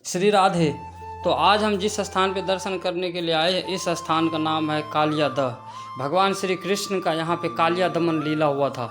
श्री राधे। तो आज हम जिस स्थान पे दर्शन करने के लिए आए हैं, इस स्थान का नाम है कालिया दह। भगवान श्री कृष्ण का यहाँ पे कालिया दमन लीला हुआ था।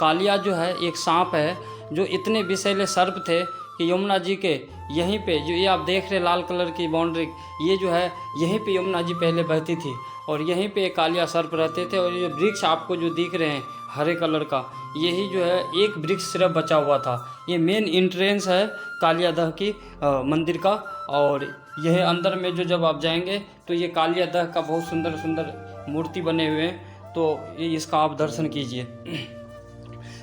कालिया जो है एक सांप है जो इतने विषैले सर्प थे कि यमुना जी के यहीं पे जो ये आप देख रहे लाल कलर की बाउंड्री, ये जो है यहीं पे यमुना जी पहले बहती थी और यहीं पे कालिया सर्प रहते थे। और ये वृक्ष आपको जो दिख रहे हैं हरे कलर का, यही जो है एक वृक्ष सिर्फ बचा हुआ था। ये मेन इंट्रेंस है कालिया दह की मंदिर का। और यह अंदर में जो जब आप जाएंगे तो ये कालिया दह का बहुत सुंदर सुंदर मूर्ति बने हुए हैं, तो इसका आप दर्शन कीजिए।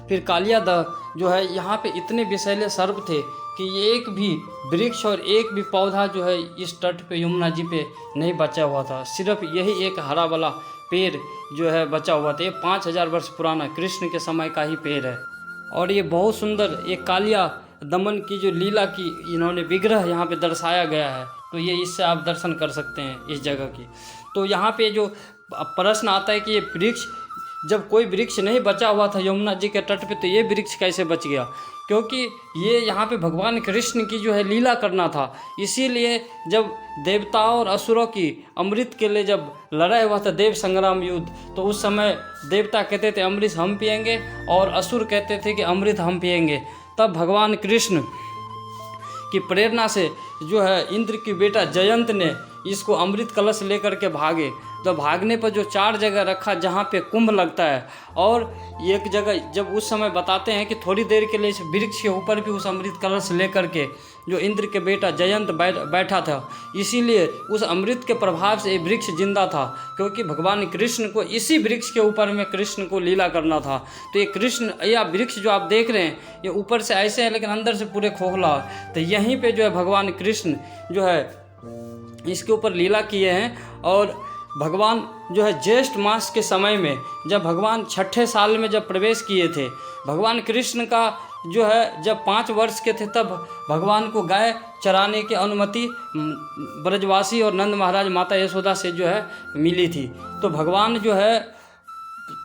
फिर कालिया दह जो है यहाँ पे इतने विषैले सर्प थे कि ये एक भी वृक्ष और एक भी पौधा जो है इस तट पे यमुना जी पे नहीं बचा हुआ था। सिर्फ यही एक हरा वाला पेड़ जो है बचा हुआ था। ये 5000 वर्ष पुराना कृष्ण के समय का ही पेड़ है। और ये बहुत सुंदर एक कालिया दमन की जो लीला की इन्होंने विग्रह यहाँ पे दर्शाया गया है, तो ये इससे आप दर्शन कर सकते हैं इस जगह की। तो यहाँ पे जो प्रश्न आता है कि ये वृक्ष, जब कोई वृक्ष नहीं बचा हुआ था यमुना जी के तट पे, तो ये वृक्ष कैसे बच गया? क्योंकि ये यहाँ पे भगवान कृष्ण की जो है लीला करना था। इसीलिए जब देवताओं और असुरों की अमृत के लिए जब लड़ाई हुआ था, देव संग्राम युद्ध, तो उस समय देवता कहते थे अमृत हम पिएंगे और असुर कहते थे कि अमृत हम पिएंगे। तब भगवान कृष्ण की प्रेरणा से जो है इंद्र की बेटा जयंत ने इसको अमृत कलश लेकर के भागे। तो भागने पर जो 4 जगह रखा जहाँ पे कुंभ लगता है, और एक जगह जब उस समय बताते हैं कि थोड़ी देर के लिए इस वृक्ष के ऊपर भी उस अमृत कलश लेकर के जो इंद्र के बेटा जयंत बैठा था, इसीलिए उस अमृत के प्रभाव से ये वृक्ष जिंदा था, क्योंकि भगवान कृष्ण को इसी वृक्ष के ऊपर में कृष्ण को लीला करना था। तो ये कृष्ण या वृक्ष जो आप देख रहे हैं ये ऊपर से ऐसे है लेकिन अंदर से पूरे खोखला। तो यहीं पे जो है भगवान कृष्ण जो है इसके ऊपर लीला किए हैं। और भगवान जो है ज्येष्ठ मास के समय में जब भगवान 6ठे साल में जब प्रवेश किए थे, भगवान कृष्ण का जो है जब 5 वर्ष के थे, तब भगवान को गाय चराने की अनुमति ब्रजवासी और नंद महाराज माता यशोदा से जो है मिली थी। तो भगवान जो है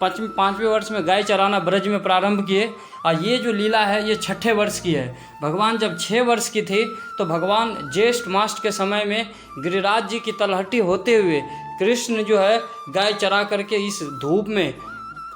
5वें वर्ष में गाय चराना ब्रज में प्रारंभ किए। और ये जो लीला है ये 6ठे वर्ष की है। भगवान जब 6 वर्ष की थी तो भगवान ज्येष्ठ मास के समय में गिरिराज जी की तलहटी होते हुए कृष्ण जो है गाय चरा करके इस धूप में,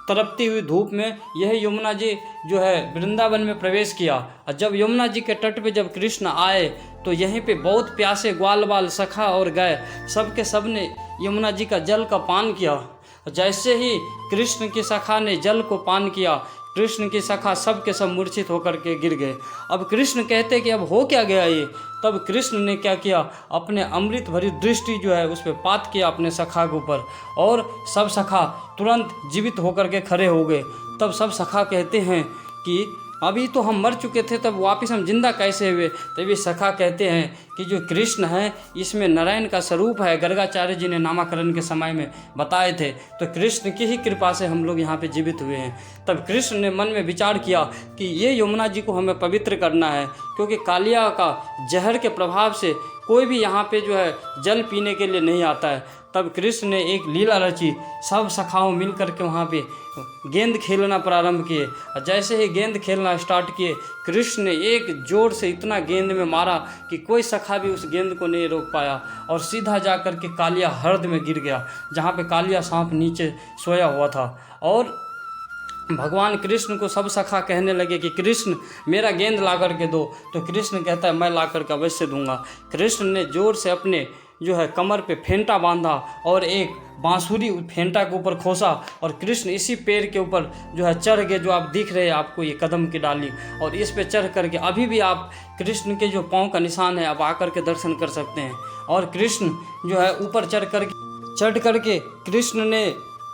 तड़पती हुई धूप में, यही यमुना जी जो है वृंदावन में प्रवेश किया। और जब यमुना जी के तट पे जब कृष्ण आए तो यहीं पे बहुत प्यासे ग्वाल बाल सखा और गाय सब के सब ने यमुना जी का जल का पान किया। जैसे ही कृष्ण की सखा ने जल को पान किया, कृष्ण की सखा सब के सब मूर्छित होकर के गिर गए। अब कृष्ण कहते कि अब हो क्या गया ये? तब कृष्ण ने क्या किया, अपने अमृत भरी दृष्टि जो है उस पर पात किया अपने सखा के ऊपर, और सब सखा तुरंत जीवित होकर के खड़े हो गए। तब सब सखा कहते हैं कि अभी तो हम मर चुके थे, तब वापस हम जिंदा कैसे हुए? तभी सखा कहते हैं कि जो कृष्ण है इसमें नारायण का स्वरूप है, गर्गाचार्य जी ने नामाकरण के समय में बताए थे। तो कृष्ण की ही कृपा से हम लोग यहाँ पे जीवित हुए हैं। तब कृष्ण ने मन में विचार किया कि ये यमुना जी को हमें पवित्र करना है, क्योंकि कालिया का जहर के प्रभाव से कोई भी यहाँ पे जो है जल पीने के लिए नहीं आता है। तब कृष्ण ने एक लीला रची, सब सखाओं मिल करके वहाँ पे गेंद खेलना प्रारंभ किए। और जैसे ही गेंद खेलना स्टार्ट किए, कृष्ण ने एक जोर से इतना गेंद में मारा कि कोई सखा भी उस गेंद को नहीं रोक पाया, और सीधा जा कर के कालिया हृद में गिर गया, जहाँ पे कालिया सांप नीचे सोया हुआ था। और भगवान कृष्ण को सब सखा कहने लगे कि कृष्ण मेरा गेंद ला कर के दो। तो कृष्ण कहता है मैं ला कर के अवश्य दूंगा। कृष्ण ने जोर से अपने जो है कमर पे फेंटा बांधा और एक बांसुरी फेंटा के ऊपर खोसा, और कृष्ण इसी पेड़ के ऊपर जो है चढ़ गए, जो आप दिख रहे हैं आपको ये कदम की डाली, और इस पे चढ़ करके अभी भी आप कृष्ण के जो पाँव का निशान है आप आकर के दर्शन कर सकते हैं। और कृष्ण जो है ऊपर चढ़ करके कृष्ण ने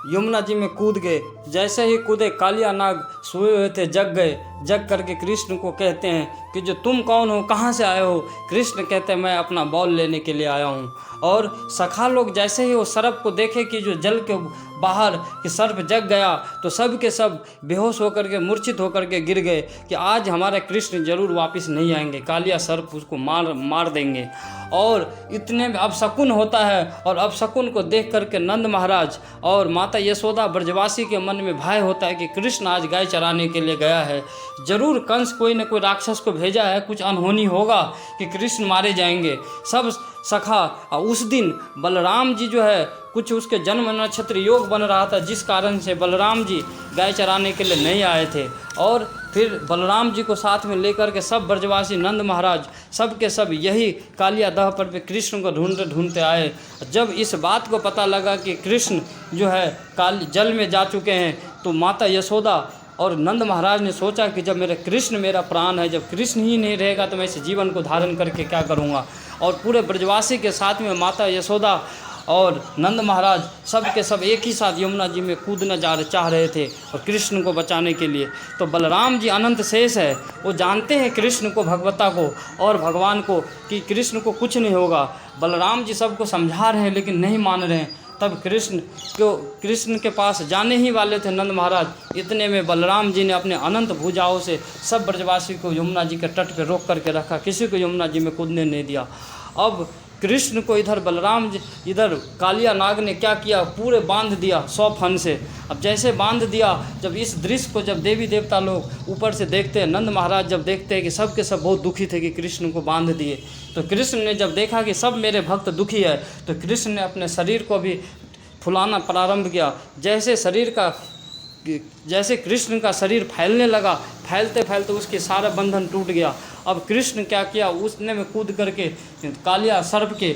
यमुना जी में कूद गए। जैसे ही कूदे, कालिया नाग सोए हुए थे जग गए। जग करके कृष्ण को कहते हैं कि जो तुम कौन हो, कहाँ से आए हो? कृष्ण कहते हैं मैं अपना बॉल लेने के लिए आया हूँ। और सखा लोग जैसे ही वो सर्प को देखे कि जो जल के बाहर कि सर्प जग गया, तो सब के सब बेहोश होकर के मूर्छित होकर के गिर गए कि आज हमारे कृष्ण जरूर वापस नहीं आएंगे, कालिया सर्प उसको मार देंगे। और इतने में अपशकुन होता है, और अपशकुन को देख करके नंद महाराज और माता यशोदा ब्रजवासी के मन में भय होता है कि कृष्ण आज गाय चराने के लिए गया है, जरूर कंस कोई न कोई राक्षस को भेजा है, कुछ अनहोनी होगा कि कृष्ण मारे जाएंगे। सब सखा उस दिन बलराम जी जो है कुछ उसके जन्म नक्षत्र योग बन रहा था, जिस कारण से बलराम जी गाय चराने के लिए नहीं आए थे। और फिर बलराम जी को साथ में लेकर के सब ब्रजवासी नंद महाराज सब के सब यही कालिया दह पर पे कृष्ण को ढूंढते ढूंढते आए। जब इस बात को पता लगा कि कृष्ण जो है जल में जा चुके हैं, तो माता यशोदा और नंद महाराज ने सोचा कि जब मेरे कृष्ण मेरा प्राण है, जब कृष्ण ही नहीं रहेगा तो मैं इस जीवन को धारण करके क्या करूँगा। और पूरे ब्रजवासी के साथ में माता यशोदा और नंद महाराज सब के सब एक ही साथ यमुना जी में कूदना चाह रहे थे और कृष्ण को बचाने के लिए। तो बलराम जी अनंत शेष है, वो जानते हैं कृष्ण को, भगवता को और भगवान को कि कृष्ण को कुछ नहीं होगा। बलराम जी सबको समझा रहे हैं लेकिन नहीं मान रहे हैं। तब कृष्ण के पास जाने ही वाले थे नंद महाराज। इतने में बलराम जी ने अपने अनंत भुजाओं से सब ब्रजवासी को यमुना जी के तट पर रोक करके रखा, किसी को यमुना जी में कूदने नहीं दिया। अब कृष्ण को इधर बलराम जी, इधर कालिया नाग ने क्या किया, पूरे बांध दिया 100 फन से। अब जैसे बांध दिया, जब इस दृश्य को जब देवी देवता लोग ऊपर से देखते हैं, नंद महाराज जब देखते हैं कि सब के सब बहुत दुखी थे कि कृष्ण को बांध दिए, तो कृष्ण ने जब देखा कि सब मेरे भक्त दुखी है, तो कृष्ण ने अपने शरीर को भी फुलाना प्रारंभ किया। जैसे कृष्ण का शरीर फैलने लगा, फैलते फैलते उसके सारा बंधन टूट गया। अब कृष्ण क्या किया, उसने में कूद करके कालिया सर्प के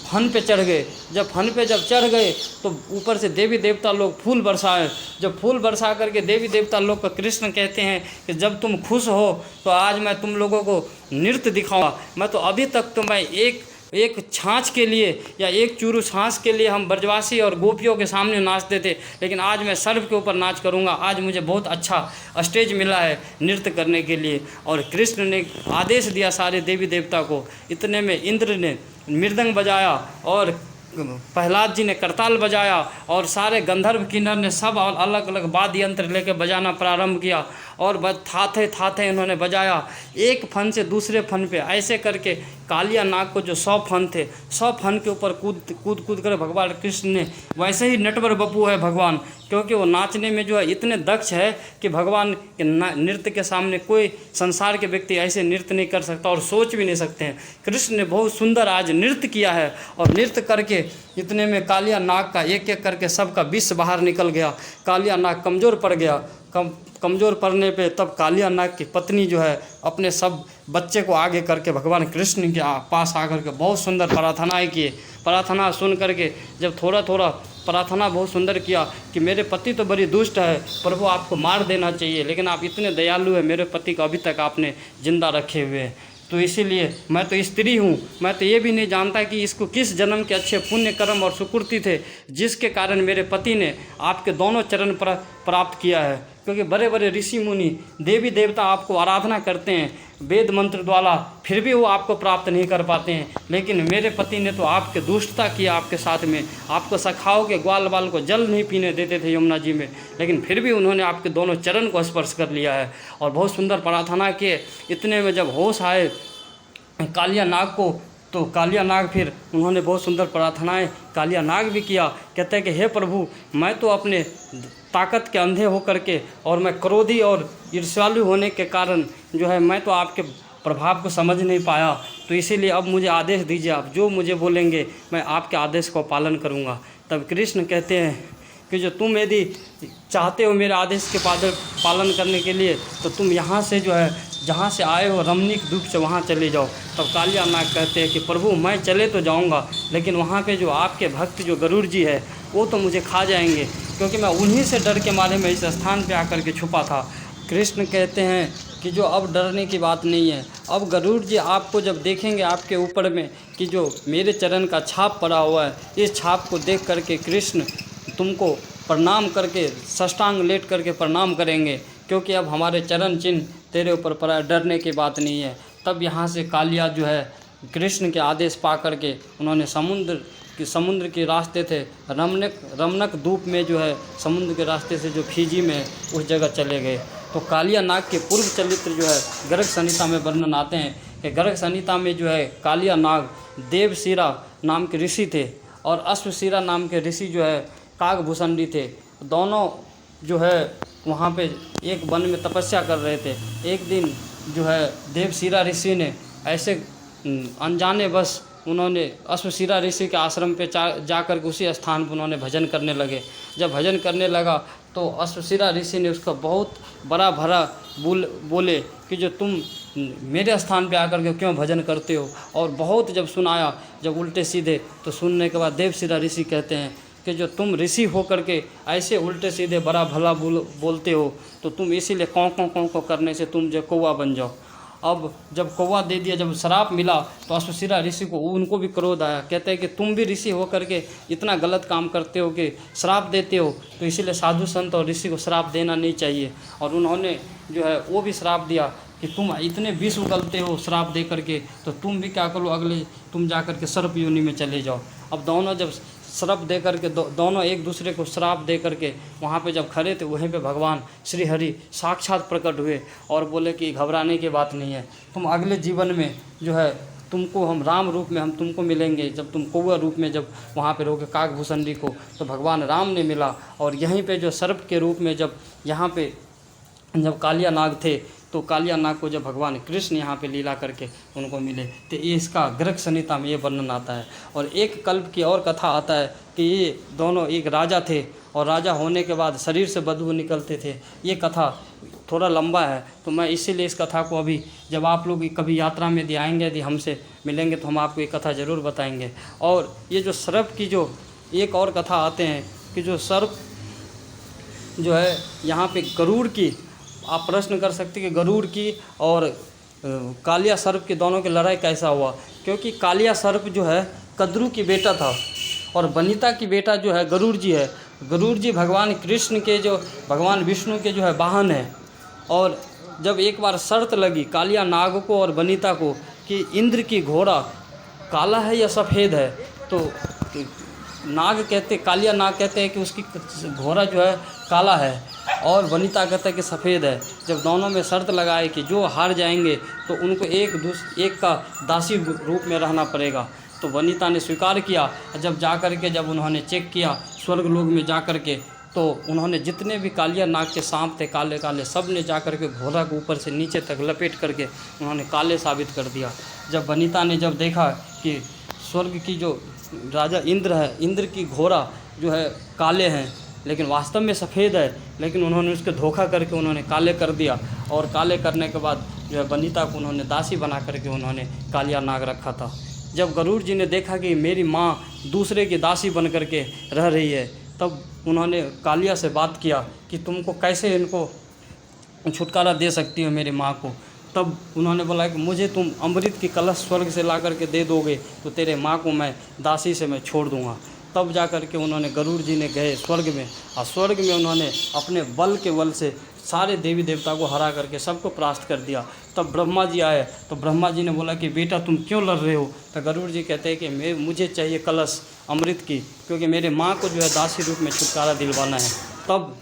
फन पे चढ़ गए। जब फन पे चढ़ गए तो ऊपर से देवी देवता लोग फूल बरसाए। जब फूल बरसा करके देवी देवता लोग को कृष्ण कहते हैं कि जब तुम खुश हो तो आज मैं तुम लोगों को नृत्य दिखाऊंगा। मैं तो अभी तक तो मैं एक छाछ के लिए या एक चूरू छाछ के लिए हम ब्रजवासी और गोपियों के सामने नाचते थे, लेकिन आज मैं सर्प के ऊपर नाच करूंगा। आज मुझे बहुत अच्छा स्टेज मिला है नृत्य करने के लिए। और कृष्ण ने आदेश दिया सारे देवी देवता को। इतने में इंद्र ने मृदंग बजाया और प्रहलाद जी ने करताल बजाया और सारे गंधर्व किन्नर ने सब अलग अलग वाद्य यंत्र लेकर बजाना प्रारंभ किया। और थाथे उन्होंने बजाया, एक फन से दूसरे फन पे ऐसे करके कालिया नाग को जो 100 फन थे, 100 फन के ऊपर कूद कर भगवान कृष्ण ने, वैसे ही नटवर बपू है भगवान, क्योंकि वो नाचने में जो है इतने दक्ष है कि भगवान के नृत्य के सामने कोई संसार के व्यक्ति ऐसे नृत्य नहीं कर सकता और सोच भी नहीं सकते हैं। कृष्ण ने बहुत सुंदर आज नृत्य किया है और नृत्य करके इतने में कालिया नाग का एक एक करके सबका विष बाहर निकल गया। कालिया नाग कमज़ोर पड़ गया। कमज़ोर पड़ने पे तब कालिया नाग की पत्नी जो है अपने सब बच्चे को आगे करके भगवान कृष्ण के पास आकर के बहुत सुंदर प्रार्थनाएं किए। प्रार्थना सुन करके जब थोड़ा प्रार्थना बहुत सुंदर किया कि मेरे पति तो बड़ी दुष्ट है, प्रभु आपको मार देना चाहिए, लेकिन आप इतने दयालु हैं, मेरे पति को अभी तक आपने जिंदा रखे हुए हैं। तो इसीलिए मैं तो स्त्री हूँ, मैं तो ये भी नहीं जानता कि इसको किस जन्म के अच्छे पुण्य कर्म और सुकृति थे जिसके कारण मेरे पति ने आपके दोनों चरण प्राप्त किया है। क्योंकि बड़े बड़े ऋषि मुनि देवी देवता आपको आराधना करते हैं वेद मंत्र द्वारा, फिर भी वो आपको प्राप्त नहीं कर पाते हैं। लेकिन मेरे पति ने तो आपके दुष्टता किया, आपके साथ में आपको सखाओं के ग्वाल बाल को जल नहीं पीने देते थे यमुना जी में, लेकिन फिर भी उन्होंने आपके दोनों चरण को स्पर्श कर लिया है और बहुत सुंदर प्रार्थना किए। इतने में जब होश आए कालिया नाग को, तो कालिया नाग फिर उन्होंने बहुत सुंदर प्रार्थनाएं कालिया नाग भी किया। कहते हैं कि हे प्रभु, मैं तो अपने ताकत के अंधे होकर के और मैं क्रोधी और ईर्ष्यालु होने के कारण जो है मैं तो आपके प्रभाव को समझ नहीं पाया, तो इसीलिए अब मुझे आदेश दीजिए, आप जो मुझे बोलेंगे मैं आपके आदेश को पालन करूँगा। तब कृष्ण कहते हैं कि जो तुम यदि चाहते हो मेरे आदेश के पालन करने के लिए, तो तुम यहाँ से जो है जहाँ से आए हो रमणीक द्वीप से वहाँ चले जाओ। तब कालिया नाग कहते हैं कि प्रभु मैं चले तो जाऊँगा, लेकिन वहाँ पे जो आपके भक्त जो गरुड़ जी है वो तो मुझे खा जाएंगे, क्योंकि मैं उन्हीं से डर के मारे में इस स्थान पे आकर के छुपा था। कृष्ण कहते हैं कि जो अब डरने की बात नहीं है, अब गरुड़ जी आपको जब देखेंगे आपके ऊपर में कि जो मेरे चरण का छाप पड़ा हुआ है, इस छाप को देख करके कृष्ण तुमको प्रणाम करके साष्टांग लेट करके प्रणाम करेंगे, क्योंकि अब हमारे चरण चिन्ह तेरे ऊपर पड़ा, डरने की बात नहीं है। तब यहाँ से कालिया जो है कृष्ण के आदेश पा करके उन्होंने समुद्र के रास्ते थे रमनक द्वीप में जो है समुद्र के रास्ते से जो फिजी में उस जगह चले गए। तो कालिया नाग के पूर्व चरित्र जो है गर्ग संहिता में वर्णन आते हैं कि गर्ग संहिता में जो है कालिया नाग देवशिरा नाम के ऋषि थे और अश्वशिरा नाम के ऋषि जो है कागभूषणी थे। दोनों जो है वहाँ पे एक वन में तपस्या कर रहे थे। एक दिन जो है देवशिरा ऋषि ने ऐसे अनजाने बस उन्होंने अश्वशिरा ऋषि के आश्रम पे जा कर के उसी स्थान पर उन्होंने भजन करने लगे। जब भजन करने लगा तो अश्वशिरा ऋषि ने उसका बहुत बड़ा भरा बोले कि जो तुम मेरे स्थान पे आकर के क्यों भजन करते हो। और बहुत जब सुनाया, जब उल्टे सीधे, तो सुनने के बाद देवशिरा ऋषि कहते हैं कि जो तुम ऋषि होकर के ऐसे उल्टे सीधे बड़ा भला बोलते हो, तो तुम इसीलिए कौं करने से तुम जो कौवा बन जाओ। अब जब कौवा दे दिया, जब श्राप मिला, तो अश्वशिरा ऋषि को उनको भी क्रोध आया। कहते हैं कि तुम भी ऋषि होकर के इतना गलत काम करते हो कि श्राप देते हो, तो इसीलिए साधु संत और ऋषि को श्राप देना नहीं चाहिए। और उन्होंने जो है वो भी श्राप दिया कि तुम इतने विष उगलते हो श्राप दे करके, तो तुम भी क्या करो, अगले तुम जा कर के सर्प योनि में चले जाओ। अब दोनों जब श्राप दे करके दोनों एक दूसरे को श्राप दे करके वहाँ पे जब खड़े थे, वहीं पे भगवान श्री हरि साक्षात प्रकट हुए और बोले कि घबराने की बात नहीं है, तुम अगले जीवन में जो है तुमको हम राम रूप में हम तुमको मिलेंगे। जब तुम कौवा रूप में जब वहाँ पे रहोगे काकभूषणी को, तो भगवान राम ने मिला। और यहीं पे जो सर्प के रूप में जब यहाँ पे जब कालिया नाग थे, तो कालिया नाग को जब भगवान कृष्ण यहाँ पे लीला करके उनको मिले, तो ये इसका गर्ग संहिता में ये वर्णन आता है। और एक कल्प की और कथा आता है कि ये दोनों एक राजा थे, और राजा होने के बाद शरीर से बदबू निकलते थे। ये कथा थोड़ा लंबा है, तो मैं इसीलिए इस कथा को अभी जब आप लोग कभी यात्रा में यदि आएंगे, यदि हमसे मिलेंगे, तो हम आपको ये कथा ज़रूर बताएंगे। और ये जो सर्प की जो एक और कथा आते हैं कि जो सर्प जो है यहाँ पे गरुड़ की, आप प्रश्न कर सकते कि गरुड़ की और कालिया सर्प के दोनों की लड़ाई कैसा हुआ। क्योंकि कालिया सर्प जो है कद्रू की बेटा था, और वनिता की बेटा जो है गरुड़ जी है। गरुड़ जी भगवान कृष्ण के जो भगवान विष्णु के जो है वाहन है। और जब एक बार शर्त लगी कालिया नाग को और वनिता को कि इंद्र की घोड़ा काला है या सफ़ेद है, तो नाग कहते, कालिया नाग कहते हैं कि उसकी घोड़ा जो है काला है, और वनिता कहता है कि सफ़ेद है। जब दोनों में शर्त लगाए कि जो हार जाएंगे तो उनको एक का दासी रूप में रहना पड़ेगा, तो वनिता ने स्वीकार किया। जब जा कर के जब उन्होंने चेक किया स्वर्ग लोक में जा कर के, तो उन्होंने जितने भी कालिया नाग के सांप थे काले काले, सब ने जा कर के घोड़ा के ऊपर से नीचे तक लपेट करके उन्होंने काले साबित कर दिया। जब वनिता ने जब देखा कि स्वर्ग की जो राजा इंद्र है, इंद्र की घोड़ा जो है काले हैं लेकिन वास्तव में सफ़ेद है, लेकिन उन्होंने उसके धोखा करके उन्होंने काले कर दिया। और काले करने के बाद जो है वनिता को उन्होंने दासी बना करके उन्होंने कालिया नाग रखा था। जब गरुड़ जी ने देखा कि मेरी माँ दूसरे की दासी बन करके रह रही है, तब उन्होंने कालिया से बात किया कि तुमको कैसे इनको छुटकारा दे सकती हो मेरी माँ को। तब उन्होंने बोला कि मुझे तुम अमृत की कलश स्वर्ग से ला करके दे दोगे तो तेरे माँ को मैं दासी से मैं छोड़ दूँगा। तब जा कर के उन्होंने गरुड़ जी ने गए स्वर्ग में, और स्वर्ग में उन्होंने अपने बल के बल से सारे देवी देवता को हरा करके सबको परास्त कर दिया। तब ब्रह्मा जी आए, तो ब्रह्मा जी ने बोला कि बेटा तुम क्यों लड़ रहे हो। तो गरुड़ जी कहते हैं कि मुझे चाहिए कलश अमृत की, क्योंकि मेरे माँ को जो है दासी रूप में छुटकारा दिलवाना है। तब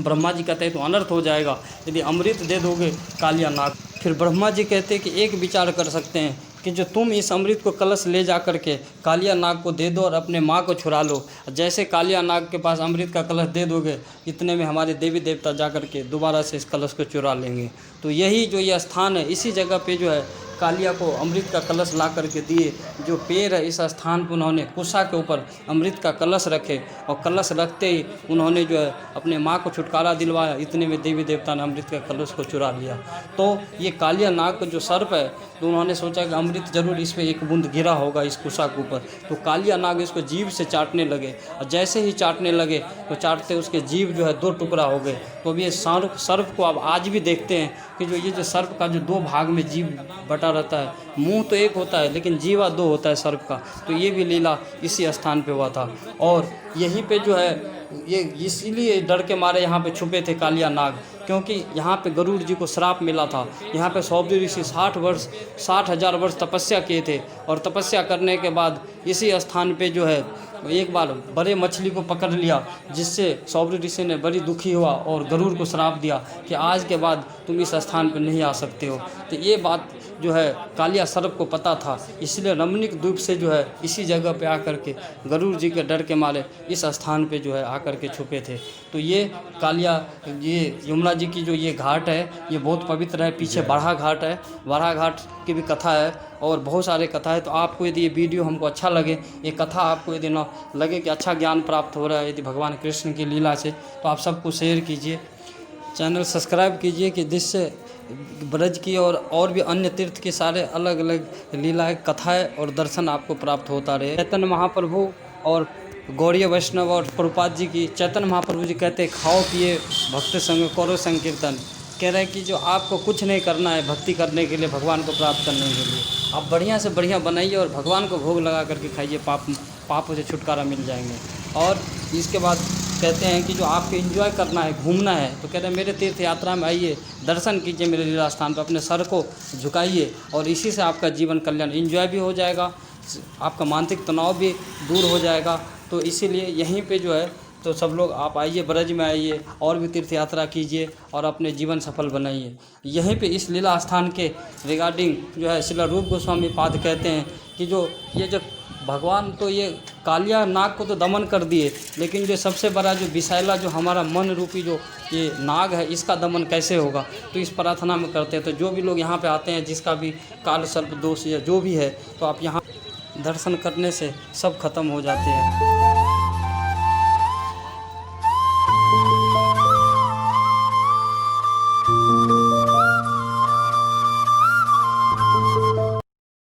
ब्रह्मा जी कहते हैं तो अनर्थ हो जाएगा यदि अमृत दे दोगे कालिया नाग। फिर ब्रह्मा जी कहते हैं कि एक विचार कर सकते हैं कि जो तुम इस अमृत को कलश ले जा कर के कालिया नाग को दे दो और अपने माँ को छुड़ा लो। जैसे कालिया नाग के पास अमृत का कलश दे दोगे, इतने में हमारे देवी देवता जा कर के दोबारा से इस कलश को चुरा लेंगे। तो यही जो ये स्थान है, इसी जगह पे जो है कालिया को अमृत का कलश ला करके दिए। जो पेड़ है इस स्थान पर उन्होंने कुशा के ऊपर अमृत का कलश रखे, और कलश रखते ही उन्होंने जो है अपने माँ को छुटकारा दिलवाया। इतने में देवी देवता ने अमृत का कलश को चुरा लिया। तो ये कालिया नाग का जो सर्प है, तो उन्होंने सोचा कि अमृत जरूर इस पर एक बूंद गिरा होगा इस कुशा के ऊपर। तो कालिया नाग इसको जीभ से चाटने लगे, और जैसे ही चाटने लगे तो चाटते उसके जीभ जो है 2 टुकड़ा हो गए। तो अब ये सर्प को अब आज भी देखते हैं कि जो ये जो सर्प का जो 2 भाग में जीभ बटा रहता है, मुंह तो एक होता है लेकिन जीवा 2 होता है सर्प का। तो ये भी लीला इसी स्थान पे हुआ था। और यहीं पे जो है ये इसीलिए डर के मारे यहाँ पे छुपे थे कालिया नाग, क्योंकि यहाँ पे गरुड़ जी को श्राप मिला था। यहाँ पे सौंदर्य ऋषि 60,000 वर्ष तपस्या किए थे, और तपस्या करने के बाद इसी स्थान पे जो है एक बार बड़े मछली को पकड़ लिया, जिससे सौंदर्य ऋषि ने बड़ी दुखी हुआ और गरुड़ को श्राप दिया कि आज के बाद तुम इस स्थान पर नहीं आ सकते हो। तो ये बात जो है कालिया सर्प को पता था, इसलिए रमणीक द्वीप से जो है इसी जगह पे आकर के गरुड़ जी के डर के मारे इस स्थान पे जो है आकर के छुपे थे। तो ये कालिया, ये यमुना जी की जो ये घाट है ये बहुत पवित्र है। पीछे बड़ा घाट है, बड़ा घाट की भी कथा है और बहुत सारे कथा है। तो आपको यदि ये वीडियो हमको अच्छा लगे, ये कथा आपको यदि ना लगे कि अच्छा ज्ञान प्राप्त हो रहा है यदि भगवान कृष्ण की लीला से, तो आप सबको शेयर कीजिए, चैनल सब्सक्राइब कीजिए कि जिससे ब्रज की और भी अन्य तीर्थ की सारे अलग अलग लीलाएं, कथाएं और दर्शन आपको प्राप्त होता रहे। चैतन्य महाप्रभु और गौड़ीय वैष्णव और प्रभुपाद जी की, चैतन्य महाप्रभु जी कहते हैं खाओ पिए भक्त संग करो संकीर्तन। कह रहे हैं कि जो आपको कुछ नहीं करना है भक्ति करने के लिए, भगवान को प्राप्त करने के लिए, आप बढ़िया से बढ़िया बनाइए और भगवान को भोग लगा करके खाइए, पापों से छुटकारा मिल जाएंगे। और इसके बाद कहते हैं कि जो आपको एंजॉय करना है, घूमना है, तो कहते हैं मेरे तीर्थ यात्रा में आइए, दर्शन कीजिए मेरे लीला स्थान पर, अपने सर को झुकाइए और इसी से आपका जीवन कल्याण, एंजॉय भी हो जाएगा, आपका मानसिक तनाव भी दूर हो जाएगा। तो इसीलिए यहीं पे जो है तो सब लोग आप आइए, ब्रज में आइए और भी तीर्थ यात्रा कीजिए और अपने जीवन सफल बनाइए। यहीं पे इस लीला स्थान के रिगार्डिंग जो है श्रील रूप गोस्वामी पाद कहते हैं कि जो ये जो भगवान तो ये कालिया नाग को तो दमन कर दिए, लेकिन जो सबसे बड़ा जो विषैला जो हमारा मन रूपी जो ये नाग है इसका दमन कैसे होगा, तो इस प्रार्थना में करते हैं। तो जो भी लोग यहाँ पे आते हैं जिसका भी काल सर्प दोष या जो भी है, तो आप यहाँ दर्शन करने से सब खत्म हो जाते हैं।